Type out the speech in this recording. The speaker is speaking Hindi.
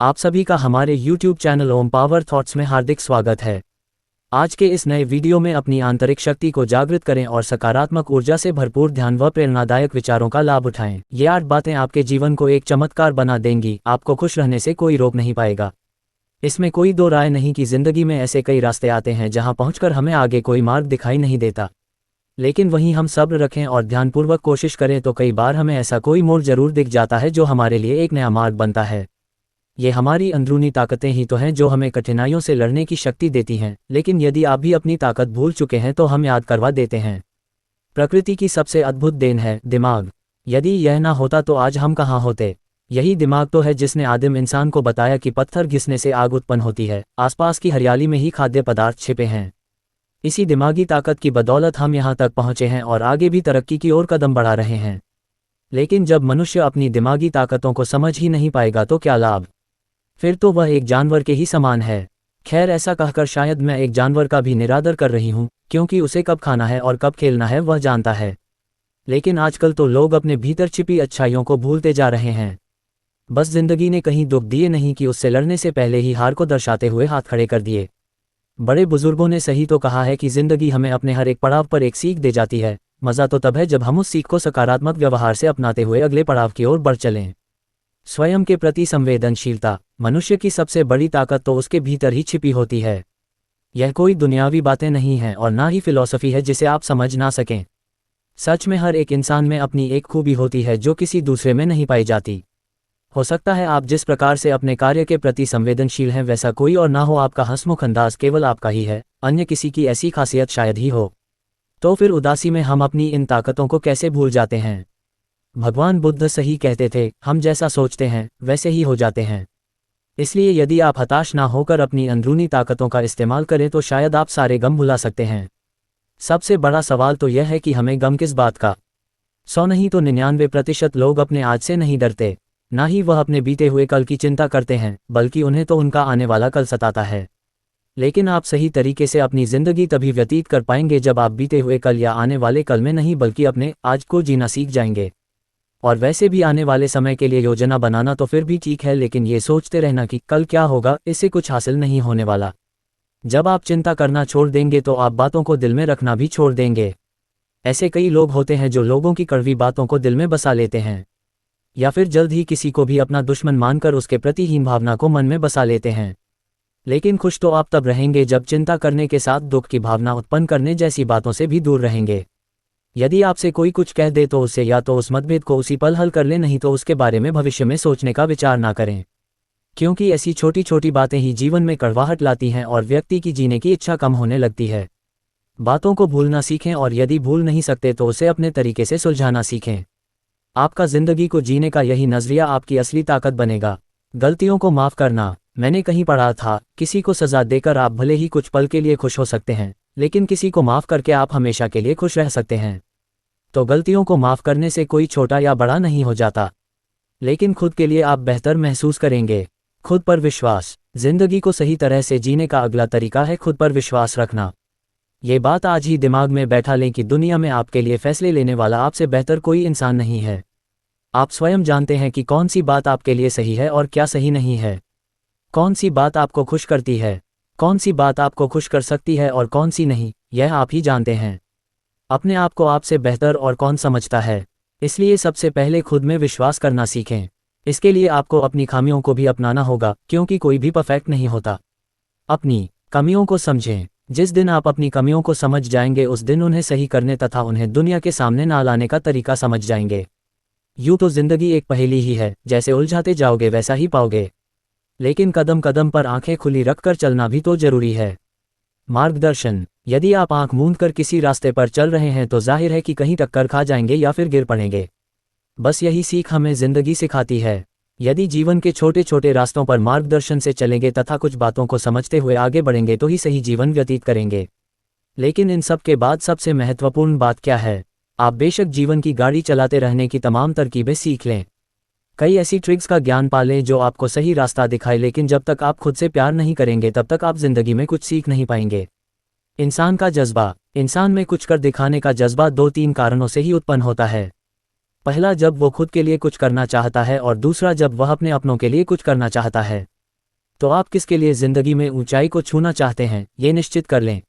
आप सभी का हमारे YouTube चैनल ओम पावर थॉट्स में हार्दिक स्वागत है। आज के इस नए वीडियो में अपनी आंतरिक शक्ति को जागृत करें और सकारात्मक ऊर्जा से भरपूर ध्यान व प्रेरणादायक विचारों का लाभ उठाएं। ये 8 बातें आपके जीवन को एक चमत्कार बना देंगी। आपको खुश रहने से कोई रोक नहीं पाएगा। इसमें कोई दो राय नहीं कि जिंदगी में ऐसे कई रास्ते आते हैं जहां पहुंचकर हमें आगे कोई मार्ग दिखाई नहीं देता, लेकिन वहीं हम सब्र रखें और ध्यानपूर्वक कोशिश करें तो कई बार हमें ऐसा कोई मोड़ जरूर दिख जाता है जो हमारे लिए एक नया मार्ग बनता है। ये हमारी अंदरूनी ताकतें ही तो हैं जो हमें कठिनाइयों से लड़ने की शक्ति देती हैं, लेकिन यदि आप भी अपनी ताकत भूल चुके हैं तो हम याद करवा देते हैं। प्रकृति की सबसे अद्भुत देन है दिमाग। यदि यह ना होता तो आज हम कहाँ होते। यही दिमाग तो है जिसने आदिम इंसान को बताया कि पत्थर घिसने से आग उत्पन्न होती है, आसपास की हरियाली में ही खाद्य पदार्थ छिपे हैं। इसी दिमागी ताकत की बदौलत हम यहाँ तक पहुँचे हैं और आगे भी तरक्की की ओर कदम बढ़ा रहे हैं। लेकिन जब मनुष्य अपनी दिमागी ताकतों को समझ ही नहीं पाएगा तो क्या लाभ। फिर तो वह एक जानवर के ही समान है। खैर, ऐसा कहकर शायद मैं एक जानवर का भी निरादर कर रही हूँ, क्योंकि उसे कब खाना है और कब खेलना है वह जानता है। लेकिन आजकल तो लोग अपने भीतर छिपी अच्छाइयों को भूलते जा रहे हैं। बस जिंदगी ने कहीं दुख दिए नहीं कि उससे लड़ने से पहले ही हार को दर्शाते हुए हाथ खड़े कर दिए। बड़े बुजुर्गों ने सही तो कहा है कि जिंदगी हमें अपने हर एक पड़ाव पर एक सीख दे जाती है। मज़ा तो तब है जब हम उस सीख को सकारात्मक व्यवहार से अपनाते हुए अगले पड़ाव की ओर बढ़ चलें। स्वयं के प्रति संवेदनशीलता। मनुष्य की सबसे बड़ी ताकत तो उसके भीतर ही छिपी होती है। यह कोई दुनियावी बातें नहीं हैं और ना ही फिलॉसफी है जिसे आप समझ ना सकें। सच में हर एक इंसान में अपनी एक खूबी होती है जो किसी दूसरे में नहीं पाई जाती। हो सकता है आप जिस प्रकार से अपने कार्य के प्रति संवेदनशील हैं वैसा कोई और ना हो। आपका हंसमुख अंदाज केवल आपका ही है, अन्य किसी की ऐसी खासियत शायद ही हो। तो फिर उदासी में हम अपनी इन ताकतों को कैसे भूल जाते हैं। भगवान बुद्ध सही कहते थे, हम जैसा सोचते हैं वैसे ही हो जाते हैं। इसलिए यदि आप हताश ना होकर अपनी अंदरूनी ताकतों का इस्तेमाल करें तो शायद आप सारे गम भुला सकते हैं। सबसे बड़ा सवाल तो यह है कि हमें गम किस बात का। 100 नहीं तो 99% लोग अपने आज से नहीं डरते, ना ही वह अपने बीते हुए कल की चिंता करते हैं, बल्कि उन्हें तो उनका आने वाला कल सताता है। लेकिन आप सही तरीके से अपनी जिंदगी तभी व्यतीत कर पाएंगे जब आप बीते हुए कल या आने वाले कल में नहीं बल्कि अपने आज को जीना सीख जाएंगे। और वैसे भी आने वाले समय के लिए योजना बनाना तो फिर भी ठीक है, लेकिन ये सोचते रहना कि कल क्या होगा, इससे कुछ हासिल नहीं होने वाला। जब आप चिंता करना छोड़ देंगे तो आप बातों को दिल में रखना भी छोड़ देंगे। ऐसे कई लोग होते हैं जो लोगों की कड़वी बातों को दिल में बसा लेते हैं, या फिर जल्द ही किसी को भी अपना दुश्मन मानकर उसके प्रति हीन भावना को मन में बसा लेते हैं। लेकिन खुश तो आप तब रहेंगे जब चिंता करने के साथ दुख की भावना उत्पन्न करने जैसी बातों से भी दूर रहेंगे। यदि आपसे कोई कुछ कह दे तो उससे या तो उस मतभेद को उसी पल हल कर ले, नहीं तो उसके बारे में भविष्य में सोचने का विचार ना करें, क्योंकि ऐसी छोटी छोटी बातें ही जीवन में कड़वाहट लाती हैं और व्यक्ति की जीने की इच्छा कम होने लगती है। बातों को भूलना सीखें और यदि भूल नहीं सकते तो उसे अपने तरीके से सुलझाना सीखें। आपका जिंदगी को जीने का यही नजरिया आपकी असली ताकत बनेगा। गलतियों को माफ करना। मैंने कहीं पढ़ा था, किसी को सजा देकर आप भले ही कुछ पल के लिए खुश हो सकते हैं, लेकिन किसी को माफ करके आप हमेशा के लिए खुश रह सकते हैं। तो गलतियों को माफ करने से कोई छोटा या बड़ा नहीं हो जाता, लेकिन खुद के लिए आप बेहतर महसूस करेंगे। खुद पर विश्वास। जिंदगी को सही तरह से जीने का अगला तरीका है खुद पर विश्वास रखना। ये बात आज ही दिमाग में बैठा लें कि दुनिया में आपके लिए फैसले लेने वाला आपसे बेहतर कोई इंसान नहीं है। आप स्वयं जानते हैं कि कौन सी बात आपके लिए सही है और क्या सही नहीं है। कौन सी बात आपको खुश करती है, कौन सी बात आपको खुश कर सकती है और कौन सी नहीं, यह आप ही जानते हैं। अपने आप को आपसे बेहतर और कौन समझता है। इसलिए सबसे पहले खुद में विश्वास करना सीखें। इसके लिए आपको अपनी खामियों को भी अपनाना होगा, क्योंकि कोई भी परफेक्ट नहीं होता। अपनी कमियों को समझें। जिस दिन आप अपनी कमियों को समझ जाएंगे उस दिन उन्हें सही करने तथा उन्हें दुनिया के सामने ना लाने का तरीका समझ जाएंगे। यूं तो जिंदगी एक पहेली ही है, जैसे उलझाते जाओगे वैसा ही पाओगे, लेकिन कदम कदम पर आंखें खुली रखकर चलना भी तो जरूरी है। मार्गदर्शन। यदि आप आंख मूंद कर किसी रास्ते पर चल रहे हैं तो जाहिर है कि कहीं टक्कर खा जाएंगे या फिर गिर पड़ेंगे। बस यही सीख हमें जिंदगी सिखाती है। यदि जीवन के छोटे छोटे रास्तों पर मार्गदर्शन से चलेंगे तथा कुछ बातों को समझते हुए आगे बढ़ेंगे तो ही सही जीवन व्यतीत करेंगे। लेकिन इन सब के बाद सबसे महत्वपूर्ण बात क्या है। आप बेशक जीवन की गाड़ी चलाते रहने की तमाम तरकीबें सीख लें, कई ऐसी ट्रिक्स का ज्ञान पा लें जो आपको सही रास्ता दिखाए, लेकिन जब तक आप खुद से प्यार नहीं करेंगे तब तक आप जिंदगी में कुछ सीख नहीं पाएंगे। इंसान का जज्बा। इंसान में कुछ कर दिखाने का जज्बा 2-3 कारणों से ही उत्पन्न होता है। पहला जब वो खुद के लिए कुछ करना चाहता है और दूसरा जब वह अपने अपनों के लिए कुछ करना चाहता है। तो आप किसके लिए ज़िंदगी में ऊंचाई को छूना चाहते हैं, ये निश्चित कर लें।